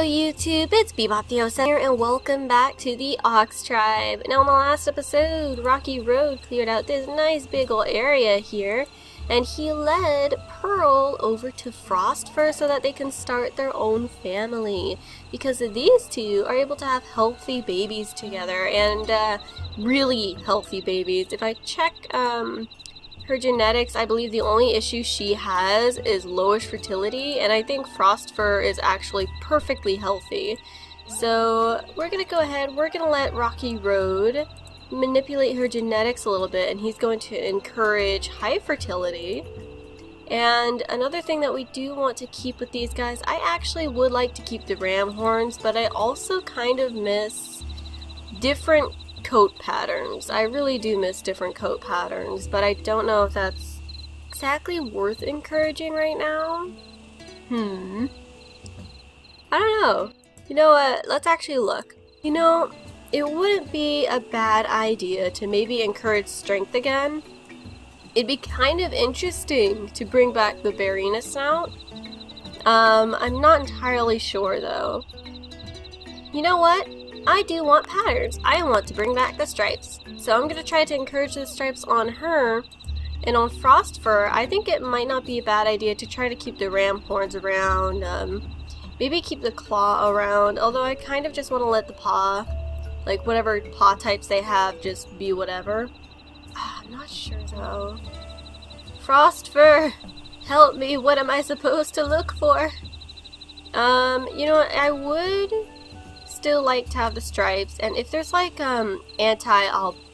Hello YouTube, it's Bebop the Oxen here, and welcome back to the Ox Tribe. Now in the last episode, Rocky Road cleared out this nice big ol' area here, and he led Pearl over to Frostfur so that they can start their own family. Because these two are able to have healthy babies together, and really healthy babies. If I check her genetics, I believe the only issue she has is lowish fertility, and I think Frostfur is actually perfectly healthy. So we're gonna go ahead, we're gonna let Rocky Road manipulate her genetics a little bit, and he's going to encourage high fertility. And another thing that we do want to keep with these guys, I actually would like to keep the ram horns, but I also kind of miss different coat patterns. I really do miss different coat patterns, but I don't know if that's exactly worth encouraging right now. I don't know. You know what? Let's actually look. You know, it wouldn't be a bad idea to maybe encourage strength again. It'd be kind of interesting to bring back the Barina Snout. I'm not entirely sure though. You know what? I do want patterns. I want to bring back the stripes. So I'm going to try to encourage the stripes on her. And on Frostfur, I think it might not be a bad idea to try to keep the ram horns around. Maybe keep the claw around. Although I kind of just want to let the paw, like whatever paw types they have, just be whatever. I'm not sure though. Frostfur, help me. What am I supposed to look for? You know what? I would still like to have the stripes, and if there's like no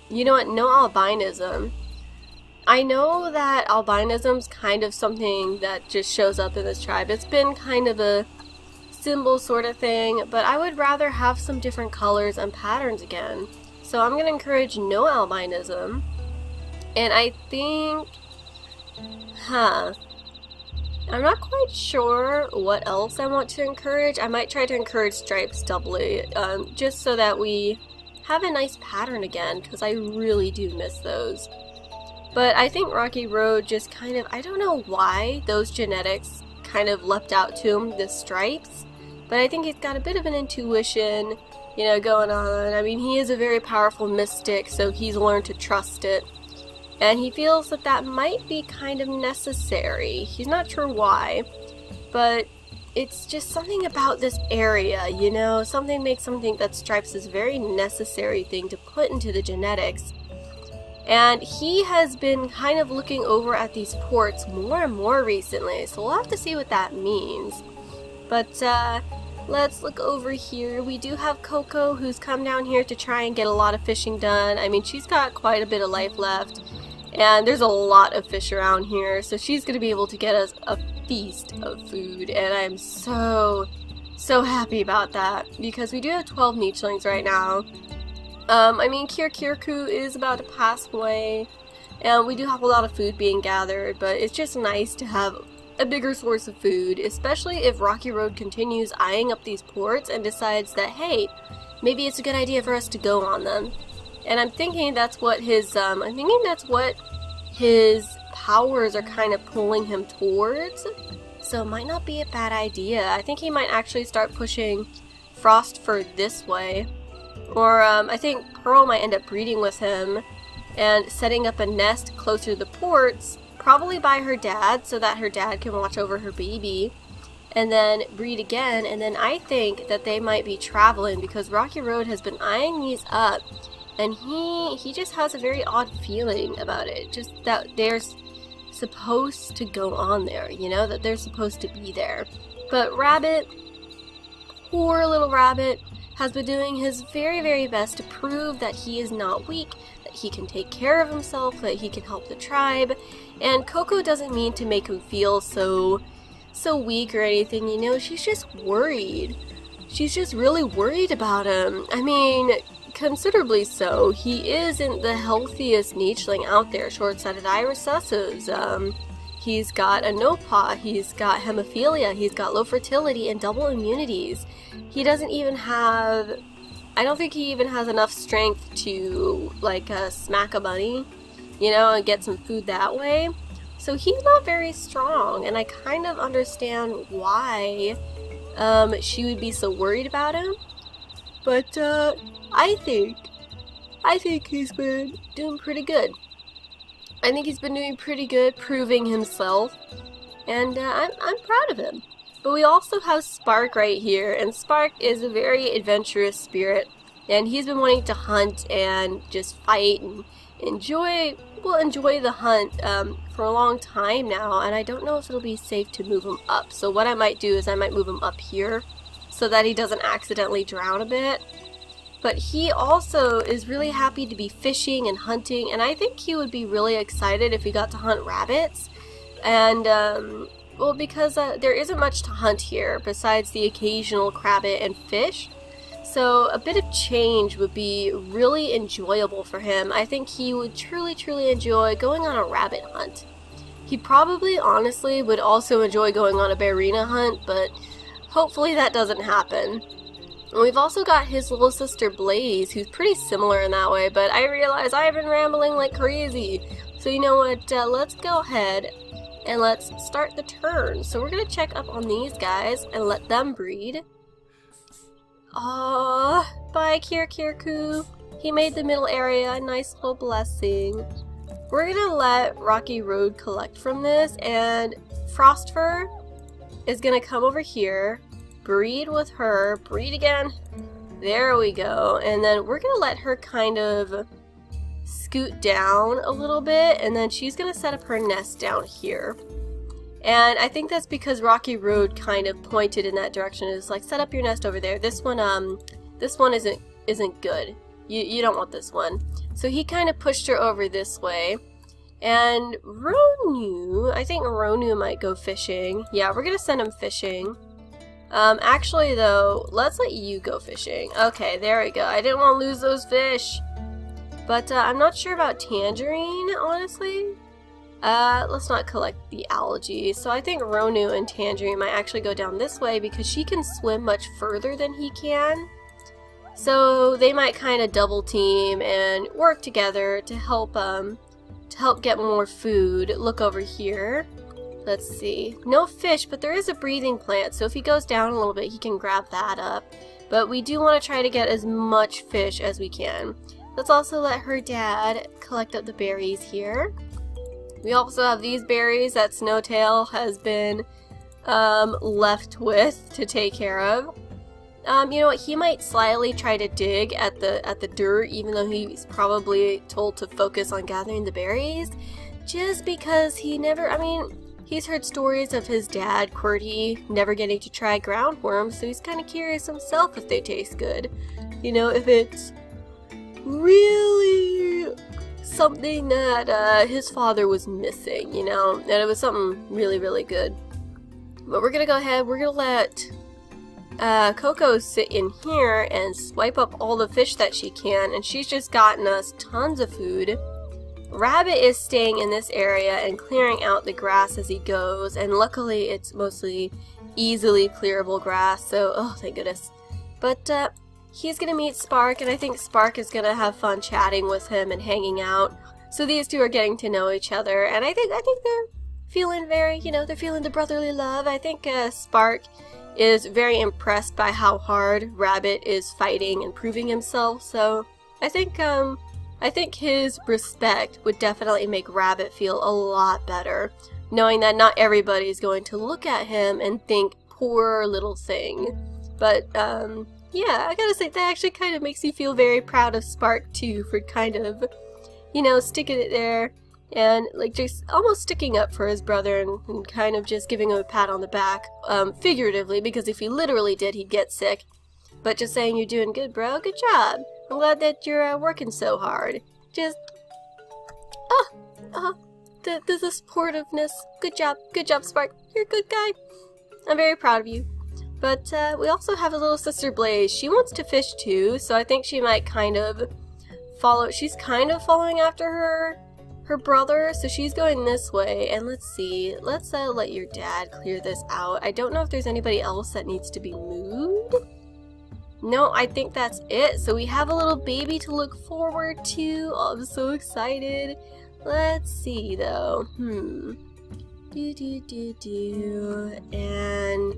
albinism. I know that albinism's kind of something that just shows up in this tribe. It's been kind of a symbol sort of thing, but I would rather have some different colors and patterns again. So I'm gonna encourage no albinism, and I think I'm not quite sure what else I want to encourage. I might try to encourage stripes doubly, just so that we have a nice pattern again, because I really do miss those. But I think Rocky Road just kind of, I don't know why those genetics kind of leapt out to him, the stripes, but I think he's got a bit of an intuition, you know, going on. I mean, he is a very powerful mystic, so he's learned to trust it. And he feels that that might be kind of necessary. He's not sure why, but it's just something about this area, you know? Something makes him think that stripes is a very necessary thing to put into the genetics. And he has been kind of looking over at these ports more and more recently, so we'll have to see what that means. But let's look over here. We do have Coco, who's come down here to try and get a lot of fishing done. I mean, she's got quite a bit of life left. And there's a lot of fish around here, so she's going to be able to get us a feast of food, and I'm so happy about that, because we do have 12 nichelings right now. I mean, Kirkirku is about to pass away, and we do have a lot of food being gathered, but it's just nice to have a bigger source of food, especially if Rocky Road continues eyeing up these ports and decides that, hey, maybe it's a good idea for us to go on them. And I'm thinking that's what his powers are kind of pulling him towards. So it might not be a bad idea. I think he might actually start pushing Frostfur this way. Or I think Pearl might end up breeding with him and setting up a nest closer to the ports, probably by her dad, so that her dad can watch over her baby. And then breed again. And then I think that they might be traveling, because Rocky Road has been eyeing these up. And he just has a very odd feeling about it. Just that they're supposed to go on there, you know? That they're supposed to be there. But Rabbit, poor little Rabbit, has been doing his very, very best to prove that he is not weak, that he can take care of himself, that he can help the tribe. And Coco doesn't mean to make him feel so weak or anything, you know? She's just worried. She's just really worried about him. I mean, considerably so. He isn't the healthiest nicheling out there, short-sighted irisus. He's got a no-paw, he's got hemophilia, he's got low fertility and double immunities. He doesn't even have, I don't think he even has enough strength to, like, smack a bunny, you know, and get some food that way. So he's not very strong, and I kind of understand why she would be so worried about him. But I think he's been doing pretty good. I think he's been doing pretty good, proving himself, and I'm proud of him. But we also have Spark right here, and Spark is a very adventurous spirit, and he's been wanting to hunt and just fight and enjoy the hunt for a long time now, and I don't know if it'll be safe to move him up. So what I might do is I might move him up here so that he doesn't accidentally drown a bit. But he also is really happy to be fishing and hunting, and I think he would be really excited if he got to hunt rabbits. And, well, because there isn't much to hunt here besides the occasional crabbit and fish. So a bit of change would be really enjoyable for him. I think he would truly enjoy going on a rabbit hunt. He probably, honestly, would also enjoy going on a ballerina hunt, but hopefully that doesn't happen. And we've also got his little sister Blaze, who's pretty similar in that way, but I realize I've been rambling like crazy. So you know what, let's go ahead and let's start the turn. So we're going to check up on these guys and let them breed. Bye Kirkirku. He made the middle area a nice little blessing. We're going to let Rocky Road collect from this, and Frostfur is going to come over here. Breed with her, breed again, there we go, and then we're gonna let her kind of scoot down a little bit, and then she's gonna set up her nest down here. And I think that's because Rocky Road kind of pointed in that direction. It's like, set up your nest over there. This one isn't good. You don't want this one. So he kind of pushed her over this way. And Ronu, I think Ronu might go fishing. Yeah, we're gonna send him fishing. Actually though, let's let you go fishing. Okay, there we go. I didn't want to lose those fish. But I'm not sure about Tangerine, honestly. Let's not collect the algae. So I think Ronu and Tangerine might actually go down this way because she can swim much further than he can. So they might kind of double team and work together to help get more food. Look over here. Let's see. No fish, but there is a breathing plant, so if he goes down a little bit, he can grab that up. But we do want to try to get as much fish as we can. Let's also let her dad collect up the berries here. We also have these berries that Snowtail has been left with to take care of. You know what? He might slyly try to dig at the dirt, even though he's probably told to focus on gathering the berries, just because he's heard stories of his dad, Qwerty, never getting to try ground worms, so he's kind of curious himself if they taste good. You know, if it's really something that his father was missing, you know, and it was something really good. But we're gonna go ahead, we're gonna let Coco sit in here and swipe up all the fish that she can, and she's just gotten us tons of food. Rabbit is staying in this area and clearing out the grass as he goes, and luckily it's mostly easily clearable grass, so oh thank goodness. But he's gonna meet Spark, and I think Spark is gonna have fun chatting with him and hanging out. So these two are getting to know each other, and I think they're feeling very, you know, they're feeling the brotherly love. I think Spark is very impressed by how hard Rabbit is fighting and proving himself, so I think his respect would definitely make Rabbit feel a lot better, knowing that not everybody is going to look at him and think, poor little thing. But, yeah, I gotta say, that actually kind of makes me feel very proud of Spark, too, for kind of, you know, sticking it there and, like, just almost sticking up for his brother and kind of just giving him a pat on the back, figuratively, because if he literally did, he'd get sick. But just saying, you're doing good, bro, good job. I'm glad that you're working so hard. Just, the supportiveness. Good job, Spark. You're a good guy. I'm very proud of you. But we also have a little sister Blaze. She wants to fish too, so I think she might kind of follow. She's kind of following after her brother, so she's going this way. And let's see. Let's let your dad clear this out. I don't know if there's anybody else that needs to be moved. No, I think that's it. So we have a little baby to look forward to. Oh, I'm so excited. Let's see though. And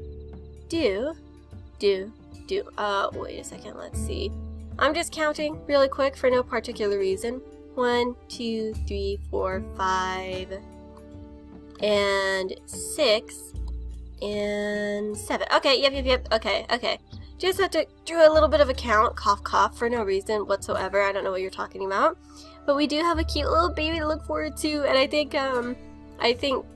Wait a second, let's see. I'm just counting really quick for no particular reason. 1, 2, 3, 4, 5, and 6, and 7. Okay, yep. Okay. Just had to do a little bit of a count, cough, for no reason whatsoever. I don't know what you're talking about. But we do have a cute little baby to look forward to, and I think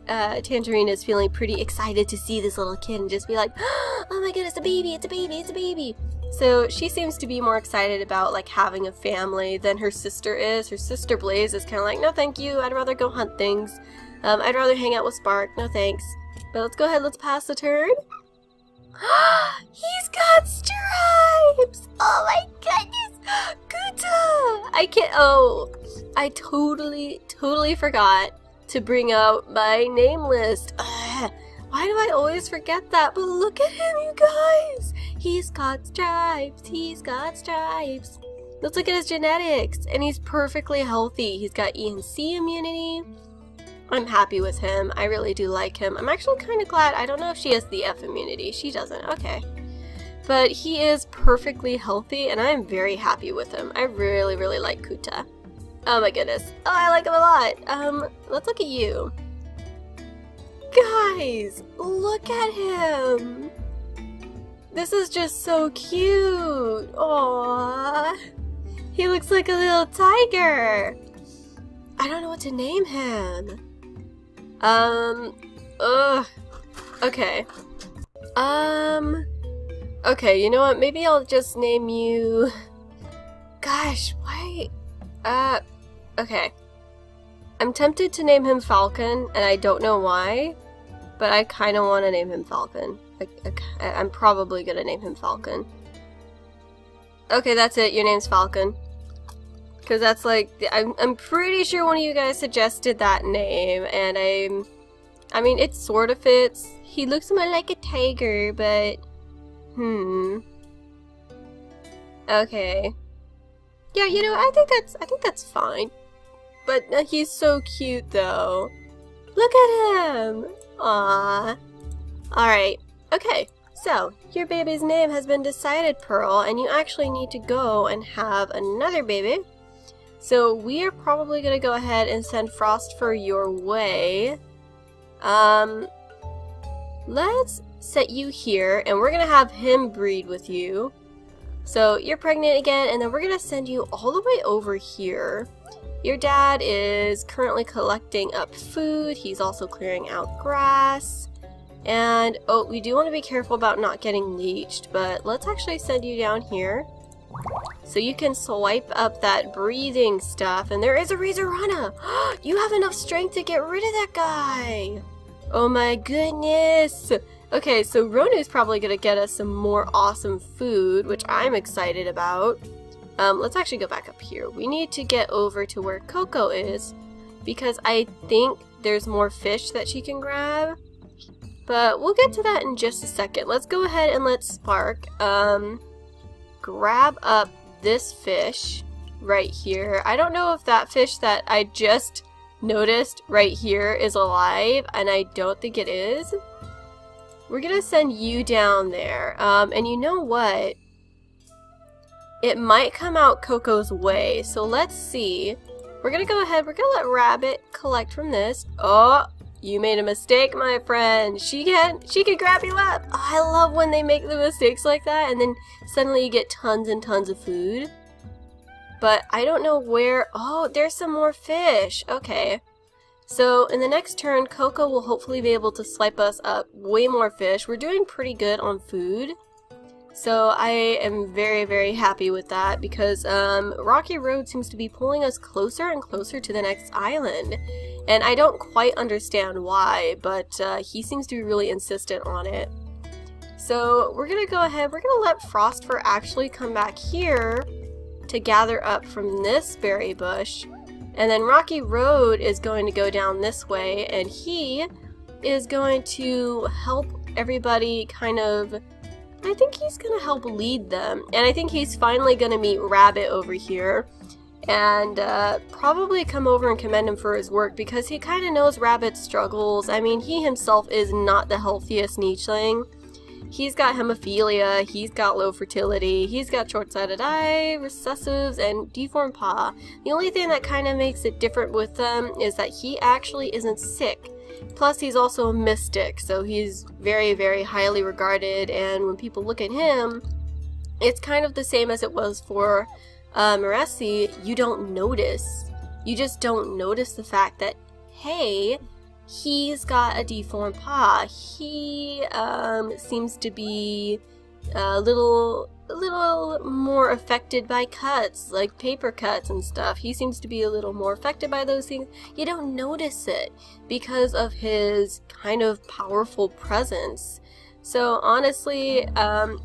Tangerine is feeling pretty excited to see this little kid and just be like, oh my goodness, it's a baby. So she seems to be more excited about like having a family than her sister is. Her sister Blaze is kind of like, no thank you, I'd rather go hunt things. I'd rather hang out with Spark, no thanks. But let's go ahead, let's pass the turn. He's got stripes! Oh my goodness! Kuta! I totally forgot to bring out my name list. Why do I always forget that? But look at him, you guys! He's got stripes! Let's look at his genetics. And he's perfectly healthy. He's got E and C immunity. I'm happy with him. I really do like him. I'm actually kind of glad. I don't know if she has the F immunity. She doesn't. Okay. But he is perfectly healthy, and I'm very happy with him. I really like Kuta. Oh my goodness. Oh, I like him a lot. Let's look at you. Guys, look at him. This is just so cute. Aww. He looks like a little tiger. I don't know what to name him. Okay. Okay, you know what? Maybe I'll just name you... Gosh, why? Okay. I'm tempted to name him Falcon, and I don't know why, but I kind of want to name him Falcon. I'm probably gonna name him Falcon. Okay, that's it. Your name's Falcon. Because that's like, I'm pretty sure one of you guys suggested that name, and I mean, it sort of fits. He looks more like a tiger, but, okay. Yeah, you know, I think that's fine. But he's so cute, though. Look at him! Aww. Alright, okay. So, your baby's name has been decided, Pearl, and you actually need to go and have another baby. So we are probably going to go ahead and send Frostfur your way. Let's set you here, and we're going to have him breed with you. So you're pregnant again, and then we're going to send you all the way over here. Your dad is currently collecting up food. He's also clearing out grass. And, oh, we do want to be careful about not getting leached, but let's actually send you down here. So you can swipe up that breathing stuff, and there is a Rizarana! You have enough strength to get rid of that guy! Oh my goodness! Okay, so Ronu's probably gonna get us some more awesome food, which I'm excited about. Let's actually go back up here. We need to get over to where Coco is, because I think there's more fish that she can grab. But we'll get to that in just a second. Let's go ahead and let Spark, grab up this fish right here. I don't know if that fish that I just noticed right here is alive, and I don't think it is. We're gonna send you down there, and you know what? It might come out Coco's way, so let's see. We're gonna go ahead, we're gonna let Rabbit collect from this. Oh, you made a mistake, my friend. She can grab you up. Oh, I love when they make the mistakes like that, and then suddenly you get tons and tons of food. But I don't know where. Oh, there's some more fish. Okay. So in the next turn, Coco will hopefully be able to swipe us up way more fish. We're doing pretty good on food. So I am very, very happy with that because Rocky Road seems to be pulling us closer and closer to the next island. And I don't quite understand why, but he seems to be really insistent on it. So we're going to go ahead, we're going to let Frostfur actually come back here to gather up from this berry bush. And then Rocky Road is going to go down this way, and he is going to help everybody kind of, I think he's going to help lead them. And I think he's finally going to meet Rabbit over here and probably come over and commend him for his work because he kind of knows Rabbit's struggles. I mean, he himself is not the healthiest nicheling. He's got hemophilia, he's got low fertility, he's got short-sighted eye, recessives, and deformed paw. The only thing that kind of makes it different with them is that he actually isn't sick. Plus, he's also a mystic, so he's very, very highly regarded, and when people look at him, it's kind of the same as it was for Maresi. You don't notice. You just don't notice the fact that, hey, he's got a deformed paw. He seems to be a little more affected by cuts, like paper cuts and stuff. He seems to be a little more affected by those things. You don't notice it because of his kind of powerful presence. So honestly,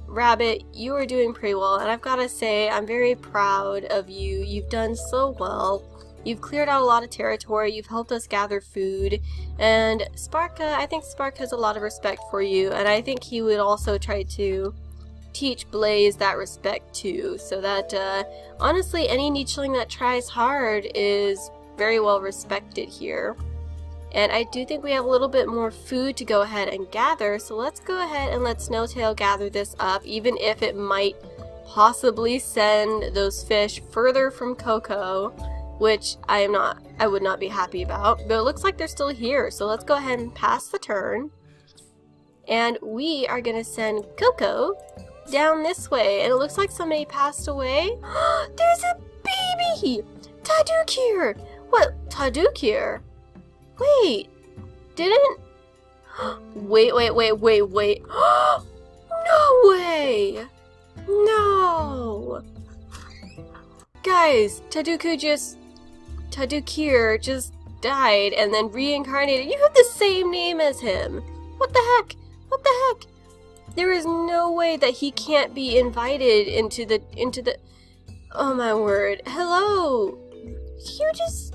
Rabbit, you are doing pretty well, and I've got to say, I'm very proud of you. You've done so well. You've cleared out a lot of territory, you've helped us gather food, and Sparka, I think Spark has a lot of respect for you, and I think he would also try to teach Blaze that respect too, so that, honestly, any nicheling that tries hard is very well respected here. And I do think we have a little bit more food to go ahead and gather, so let's go ahead and let Snowtail gather this up, even if it might possibly send those fish further from Coco, which I would not be happy about, but it looks like they're still here, so let's go ahead and pass the turn. And we are gonna send Coco down this way, and it looks like somebody passed away. There's a baby! Taddukir! What? Taddukir? Wait, didn't... Wait. No way! No! Guys, Taddukir just died and then reincarnated. You have the same name as him. What the heck? What the heck? There is no way that he can't be invited into the... Oh my word. Hello. You just...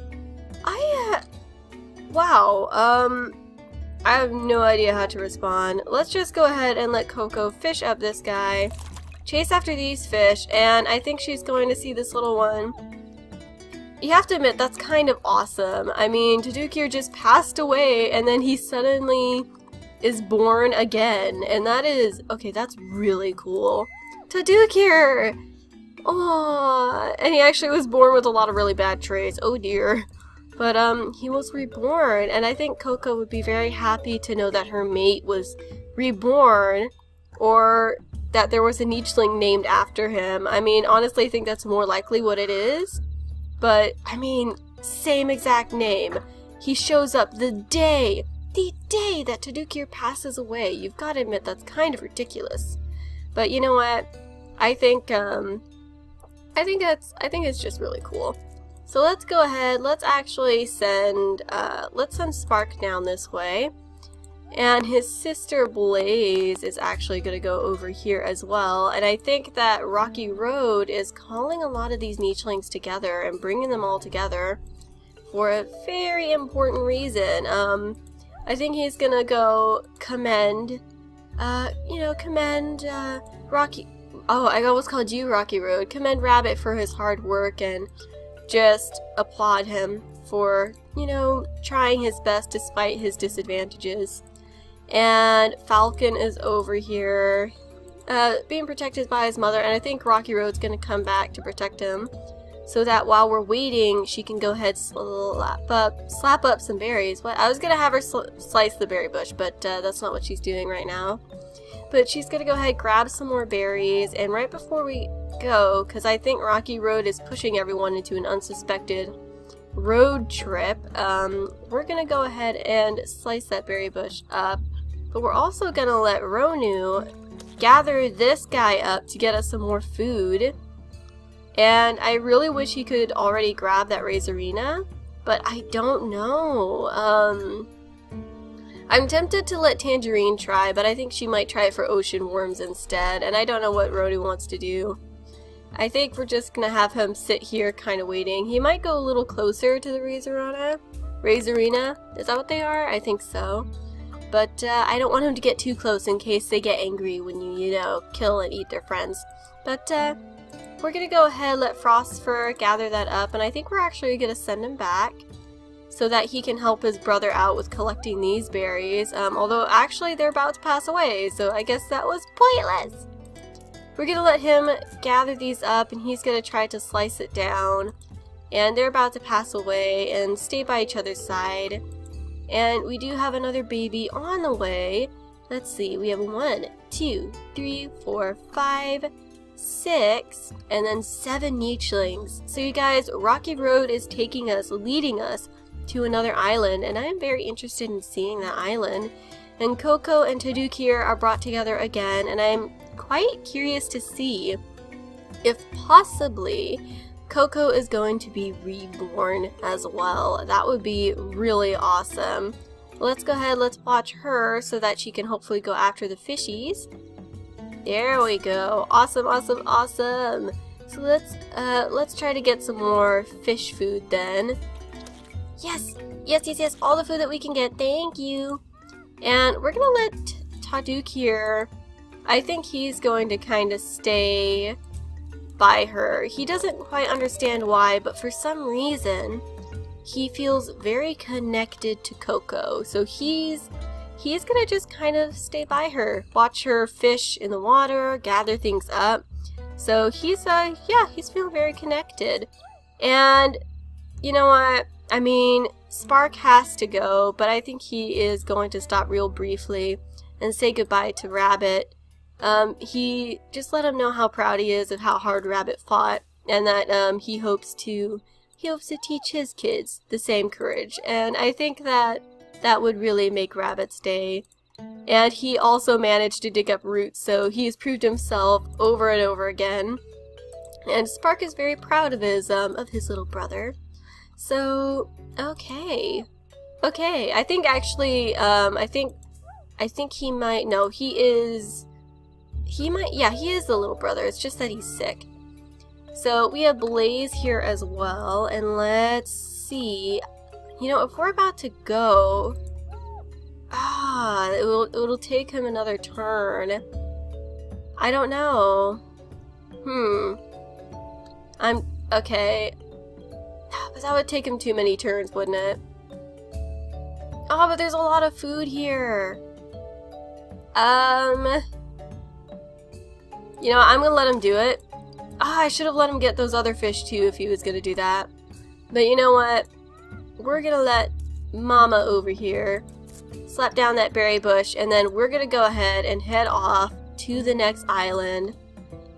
Wow. I have no idea how to respond. Let's just go ahead and let Coco fish up this guy. Chase after these fish, and I think she's going to see this little one. You have to admit, that's kind of awesome. I mean, Taddukir just passed away, and then he suddenly is born again, and that is... Okay, that's really cool. Taddukir! Aww, and he actually was born with a lot of really bad traits. Oh dear. But, he was reborn, and I think Coco would be very happy to know that her mate was reborn, or that there was a nicheling named after him. I mean, honestly, I think that's more likely what it is. But, I mean, same exact name. He shows up the day that Taddukir passes away. You've got to admit, that's kind of ridiculous. But you know what? I think it's just really cool. So let's go ahead, let's actually send Spark down this way. And his sister Blaze is actually going to go over here as well. And I think that Rocky Road is calling a lot of these nichelings together and bringing them all together for a very important reason. I think he's going to go commend Rocky... Oh, I almost called you Rocky Road. Commend Rabbit for his hard work and just applaud him for, you know, trying his best despite his disadvantages. And Falcon is over here being protected by his mother, and I think Rocky Road's going to come back to protect him so that while we're waiting, she can go ahead slap up some berries. What? I was going to have her slice the berry bush, but that's not what she's doing right now. But she's going to go ahead, grab some more berries, and right before we go, because I think Rocky Road is pushing everyone into an unsuspected road trip, we're going to go ahead and slice that berry bush up. But we're also going to let Ronu gather this guy up to get us some more food. And I really wish he could already grab that Razorina, but I don't know. I'm tempted to let Tangerine try, but I think she might try it for ocean worms instead, and I don't know what Ronu wants to do. I think we're just going to have him sit here kind of waiting. He might go a little closer to the Razorina. Is that what they are? I think so. But I don't want him to get too close in case they get angry when you know, kill and eat their friends. But we're going to go ahead and let Frostfur gather that up, and I think we're actually going to send him back. so that he can help his brother out with collecting these berries. Although actually they're about to pass away, so I guess that was pointless. We're gonna let him gather these up, and he's gonna try to slice it down. And they're about to pass away and stay by each other's side. And we do have another baby on the way. Let's see, we have 1, 2, 3, 4, 5, 6, and then 7 nichelings. So you guys, Rocky Road is taking us, leading us to another island, and I am very interested in seeing that island. And Coco and Taddukir are brought together again, and I'm quite curious to see if possibly Coco is going to be reborn as well. That would be really awesome. Let's go ahead, let's watch her so that she can hopefully go after the fishies. There we go. Awesome, awesome, awesome. So let's try to get some more fish food then. Yes, yes, yes, yes, all the food that we can get. Thank you. And we're gonna let Taddukir, I think he's going to kind of stay by her. He doesn't quite understand why, but for some reason he feels very connected to Coco. So he's gonna just kind of stay by her, watch her fish in the water, gather things up. So he's feeling very connected. And you know what? I mean, Spark has to go, but I think he is going to stop real briefly and say goodbye to Rabbit. He just let him know how proud he is of how hard Rabbit fought, and that he hopes to teach his kids the same courage. And I think that would really make Rabbit's day. And he also managed to dig up roots, so he's proved himself over and over again. And Spark is very proud of his little brother. So okay, I think actually, I think he might. No, he is. He might. Yeah, he is the little brother. It's just that he's sick. So we have Blaze here as well, and let's see. You know, if we're about to go, it'll take him another turn. I don't know. I'm okay. But that would take him too many turns, wouldn't it? Oh, but there's a lot of food here. You know, I'm gonna let him do it. I should have let him get those other fish too if he was gonna do that. But you know what? We're gonna let Mama over here slap down that berry bush, and then we're gonna go ahead and head off to the next island.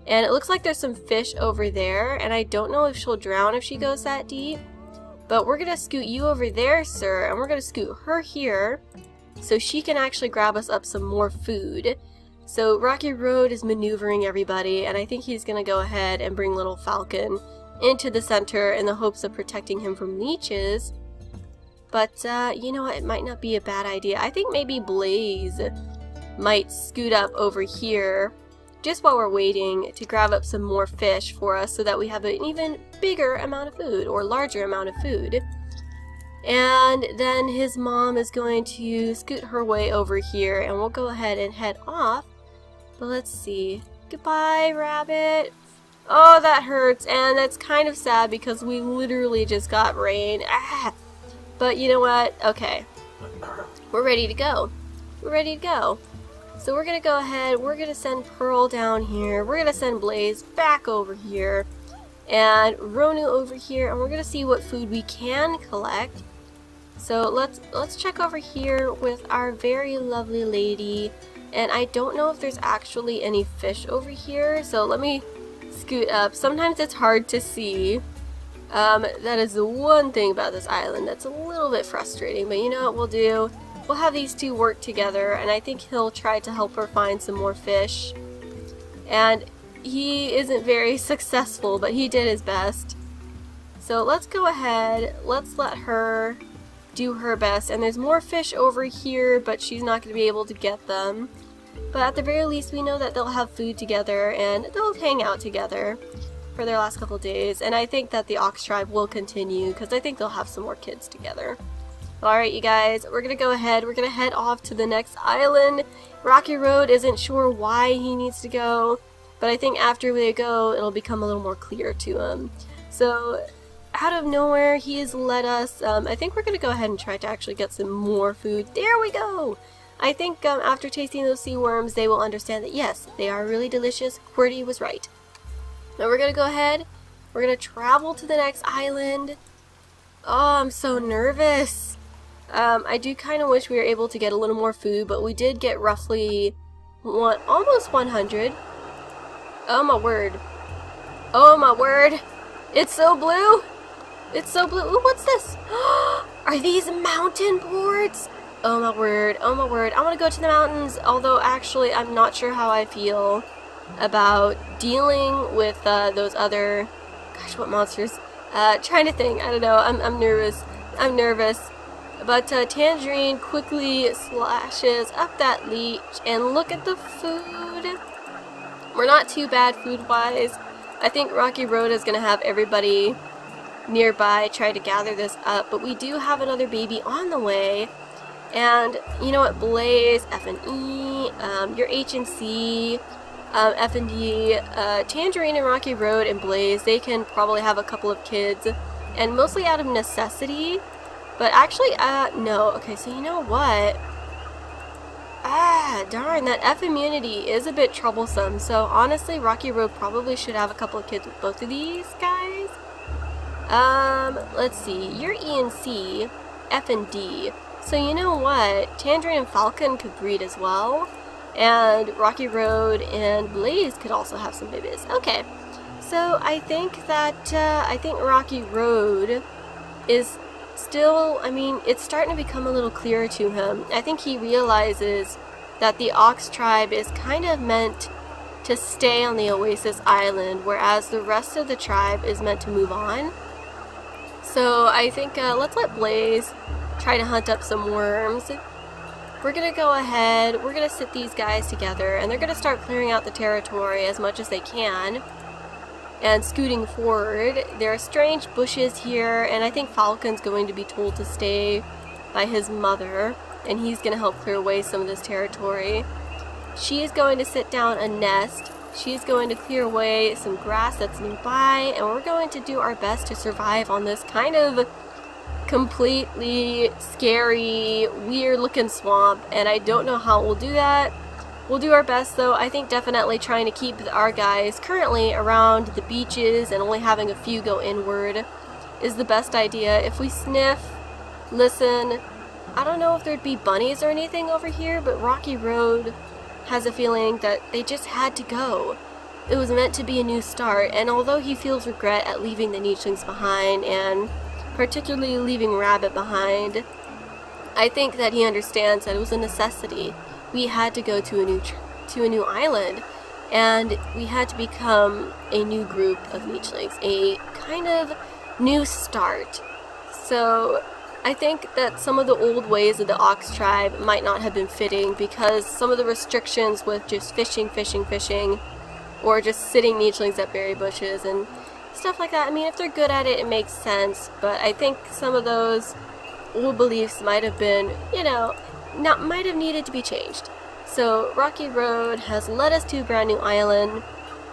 And it looks like there's some fish over there, and I don't know if she'll drown if she goes that deep. But we're gonna scoot you over there, sir, and we're gonna scoot her here so she can actually grab us up some more food. So Rocky Road is maneuvering everybody, and I think he's gonna go ahead and bring little Falcon into the center in the hopes of protecting him from leeches. But you know what, it might not be a bad idea. I think maybe Blaze might scoot up over here just while we're waiting to grab up some more fish for us so that we have an even bigger amount of food, or larger amount of food. And then his mom is going to scoot her way over here, and we'll go ahead and head off. But let's see. Goodbye, Rabbit. Oh, that hurts, and that's kind of sad because we literally just got rain. But you know what? Okay. We're ready to go. We're ready to go. So we're going to go ahead, we're going to send Pearl down here, we're going to send Blaze back over here, and Ronu over here, and we're going to see what food we can collect. So let's check over here with our very lovely lady, and I don't know if there's actually any fish over here, so let me scoot up. Sometimes it's hard to see. That is the one thing about this island that's a little bit frustrating, but you know what we'll do? We'll have these two work together, and I think he'll try to help her find some more fish. And he isn't very successful, but he did his best. So let's go ahead, let's let her do her best. And there's more fish over here, but she's not going to be able to get them. But at the very least, we know that they'll have food together, and they'll hang out together for their last couple days. And I think that the Ox Tribe will continue, because I think they'll have some more kids together. Alright, you guys, we're going to go ahead. We're going to head off to the next island. Rocky Road isn't sure why he needs to go, but I think after they go, it'll become a little more clear to him. So, out of nowhere, he has led us. I think we're going to go ahead and try to actually get some more food. There we go! I think after tasting those sea worms, they will understand that yes, they are really delicious. QWERTY was right. Now we're going to go ahead. We're going to travel to the next island. Oh, I'm so nervous. I do kind of wish we were able to get a little more food, but we did get roughly almost 100. Oh my word. Oh my word. It's so blue. It's so blue. Ooh, what's this? Are these mountain boards? Oh my word. Oh my word. I want to go to the mountains, although actually I'm not sure how I feel about dealing with those other... Gosh, what monsters? Trying to think. I don't know. I'm nervous. I'm nervous. But Tangerine quickly slashes up that leech, and look at the food. We're not too bad food-wise. I think Rocky Road is going to have everybody nearby try to gather this up, but we do have another baby on the way. And you know what, Blaze, F and E, your H and C, F and D, Tangerine and Rocky Road and Blaze, they can probably have a couple of kids, and mostly out of necessity. But actually, no. Okay, so you know what? Darn, that F immunity is a bit troublesome. So honestly, Rocky Road probably should have a couple of kids with both of these guys. Let's see. You're E and C, F and D. So you know what? Tangerine and Falcon could breed as well. And Rocky Road and Blaze could also have some babies. Okay. So I think that, Rocky Road is still, I mean, it's starting to become a little clearer to him. I think he realizes that the Ox tribe is kind of meant to stay on the Oasis Island, whereas the rest of the tribe is meant to move on. So I think let's let Blaze try to hunt up some worms. We're going to go ahead, we're going to sit these guys together, and they're going to start clearing out the territory as much as they can. And scooting forward, there are strange bushes here, and I think Falcon's going to be told to stay by his mother, and he's going to help clear away some of this territory. She is going to sit down a nest. She's going to clear away some grass that's nearby, and we're going to do our best to survive on this kind of completely scary, weird-looking swamp, and I don't know how we'll do that. We'll do our best, though. I think definitely trying to keep our guys currently around the beaches and only having a few go inward is the best idea. If we sniff, listen, I don't know if there'd be bunnies or anything over here, but Rocky Road has a feeling that they just had to go. It was meant to be a new start, and although he feels regret at leaving the nichelings behind, and particularly leaving Rabbit behind, I think that he understands that it was a necessity. We had to go to a new island, and we had to become a new group of nichelings, a kind of new start. So I think that some of the old ways of the Ox tribe might not have been fitting, because some of the restrictions with just fishing, or just sitting nichelings at berry bushes and stuff like that. I mean, if they're good at it, it makes sense, but I think some of those old beliefs might have been, you know, might have needed to be changed. So Rocky Road has led us to a brand new island,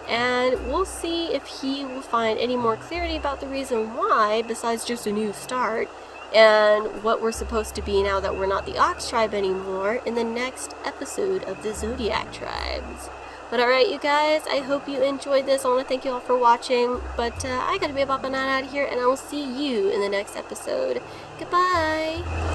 and we'll see if he will find any more clarity about the reason why, besides just a new start, and what we're supposed to be now that we're not the Ox tribe anymore, in the next episode of the Zodiac Tribes. But alright, you guys, I hope you enjoyed this. I want to thank you all for watching, but I gotta be bopping out of here, and I will see you in the next episode. Goodbye!